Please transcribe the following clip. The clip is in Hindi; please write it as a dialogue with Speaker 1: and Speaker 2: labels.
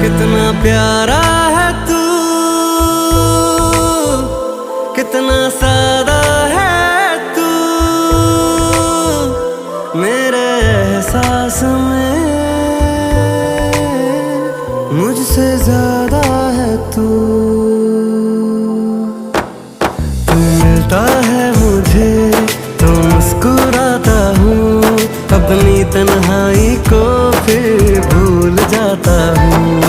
Speaker 1: कितना प्यारा है तू, कितना सादा है तू, मेरे एहसास में मुझसे ज्यादा है तू। तू मिलता है मुझे तो मुस्कुराता हूँ, अपनी तन्हाई को फिर भूल जाता हूँ।